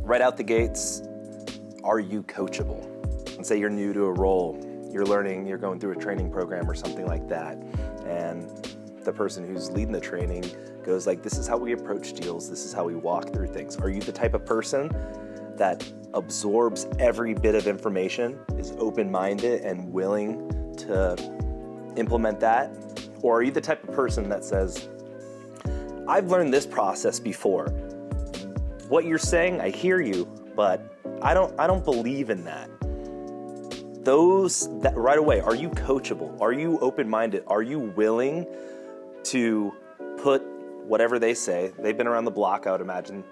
right out the gates, are you coachable? And say you're new to a role, you're learning, you're going through a training program or something like that, and the person who's leading the training goes like, this is how we approach deals, this is how we walk through things. Are you the type of person that absorbs every bit of information, is open-minded and willing to implement that? Or are you the type of person that says, I've learned this process before. What you're saying, I hear you, but I don't believe in that. That right away, are you coachable? Are you open-minded? Are you willing to put whatever they say? They've been around the block, I would imagine.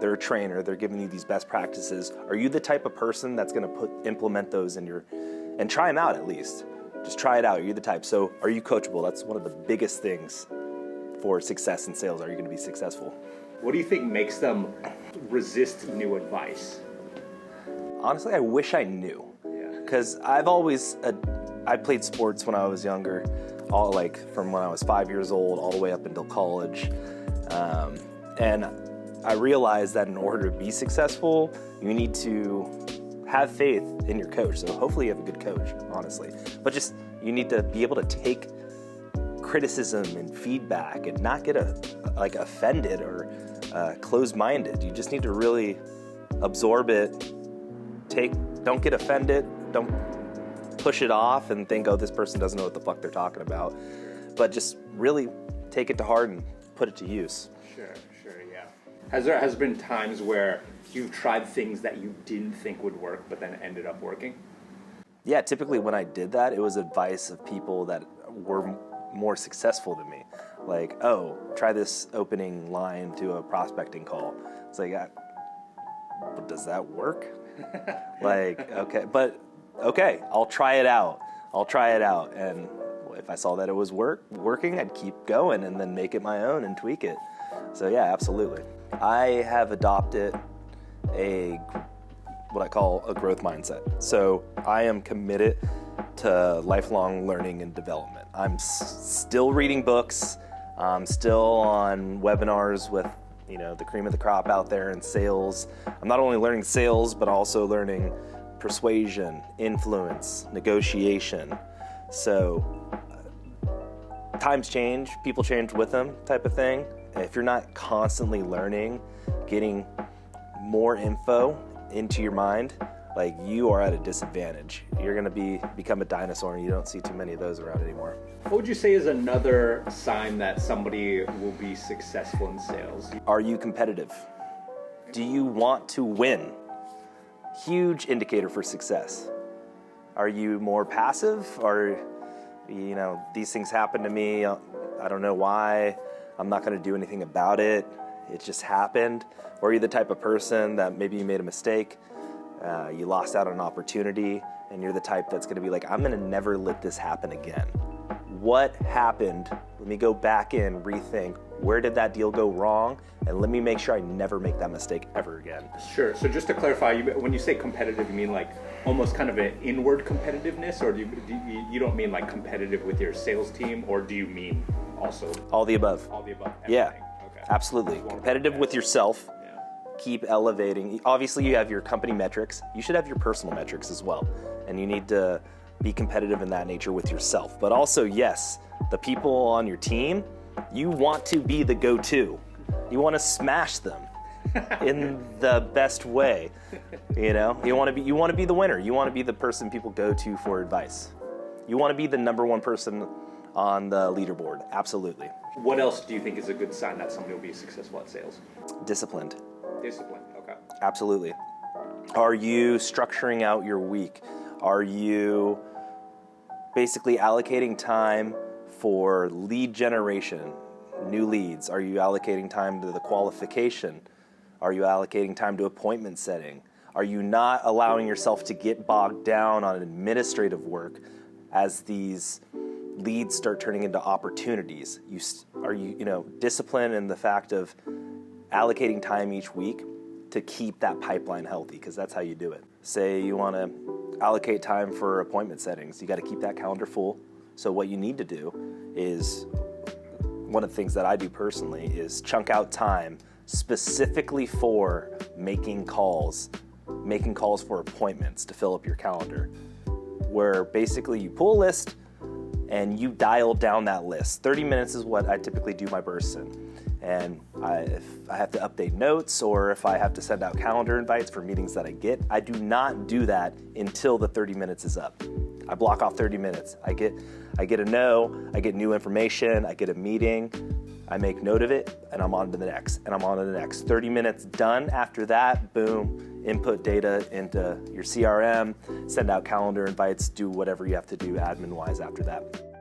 They're a trainer, they're giving you these best practices. Are you the type of person that's gonna implement those and try them out at least? Just try it out, are you the type? So are you coachable? That's one of the biggest things for success in sales. Are you gonna be successful? What do you think makes them resist new advice? Honestly, I wish I knew. Because I played sports when I was younger, from when I was 5 years old all the way up until college. And I realized that in order to be successful, you need to have faith in your coach. So hopefully you have a good coach, honestly. But just, you need to be able to take criticism and feedback and not get offended or closed-minded. You just need to really absorb it, don't get offended, don't push it off and think, oh, this person doesn't know what the fuck they're talking about. But just really take it to heart and put it to use. Sure, yeah. Has been times where you've tried things that you didn't think would work, but then ended up working? Yeah, typically when I did that, it was advice of people that were more successful than me. Like, oh, try this opening line to a prospecting call. It's like, but does that work? Okay, I'll try it out. And if I saw that it was working, I'd keep going and then make it my own and tweak it. So yeah, absolutely. I have adopted what I call a growth mindset. So I am committed to lifelong learning and development. I'm still reading books. I'm still on webinars with the cream of the crop out there in sales. I'm not only learning sales, but also learning persuasion, influence, negotiation. So times change, people change with them type of thing. And if you're not constantly learning, getting more info into your mind, you are at a disadvantage. You're gonna become a dinosaur, and you don't see too many of those around anymore. What would you say is another sign that somebody will be successful in sales? Are you competitive? Do you want to win? Huge indicator for success. Are you more passive? Or, these things happen to me, I don't know why, I'm not gonna do anything about it, it just happened? Or are you the type of person that maybe you made a mistake, you lost out on an opportunity, and you're the type that's gonna be like, I'm gonna never let this happen again. What happened? Let me go back in, rethink, where did that deal go wrong? And let me make sure I never make that mistake ever again. Sure, so just to clarify, when you say competitive, you mean almost kind of an inward competitiveness, or you don't mean competitive with your sales team, or do you mean also? All the above. All the above, everything. Yeah, okay. Absolutely. Competitive with yourself. Keep elevating. Obviously you have your company metrics. You should have your personal metrics as well. And you need to be competitive in that nature with yourself. But also, yes, the people on your team, you want to be the go-to. You want to smash them in the best way. You want to be the winner. You want to be the person people go to for advice. You want to be the number one person on the leaderboard. Absolutely. What else do you think is a good sign that somebody will be successful at sales? Disciplined. Discipline, okay. Absolutely. Are you structuring out your week? Are you basically allocating time for lead generation, new leads? Are you allocating time to the qualification? Are you allocating time to appointment setting? Are you not allowing yourself to get bogged down on administrative work as these leads start turning into opportunities? Are you disciplined in the fact of allocating time each week to keep that pipeline healthy, because that's how you do it. Say you want to allocate time for appointment settings. You got to keep that calendar full. So what you need to do is, one of the things that I do personally is chunk out time specifically for making calls for appointments to fill up your calendar, where basically you pull a list and you dial down that list. 30 minutes is what I typically do my bursts in. And if I have to update notes or if I have to send out calendar invites for meetings that I get, I do not do that until the 30 minutes is up. I block off 30 minutes. I get a no, I get new information, I get a meeting, I make note of it, and I'm on to the next, and I'm on to the next. 30 minutes done. After that, boom, input data into your CRM, send out calendar invites, do whatever you have to do admin-wise after that.